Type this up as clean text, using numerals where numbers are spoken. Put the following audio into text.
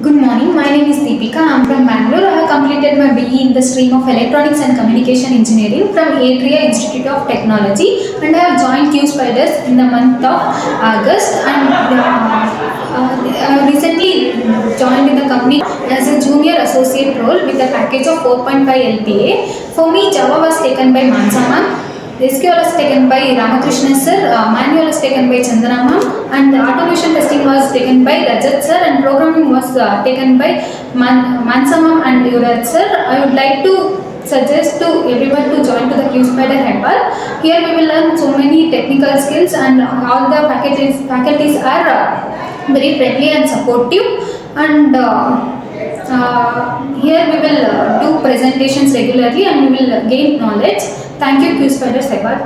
Good morning. My name is Deepika. I am from Bangalore. I have completed my BE in the stream of Electronics and Communication Engineering from Atria Institute of Technology, and I have joined Qspiders in the month of August. And I recently joined in the company as a junior associate role with a package of 4.5 LPA. For me, Java was taken by Mansama. SQL was taken by Ramakrishna sir, manual was taken by Chandana ma'am, and the automation testing was taken by Rajat sir, and programming was taken by Mansa ma'am and Yuvraj sir. I would like to suggest to everyone to join to the Qspider Headball. Here we will learn so many technical skills, and all the faculties are very friendly and supportive, and here we will do presentations regularly and we will gain knowledge. Thank you, Qspiders Headball.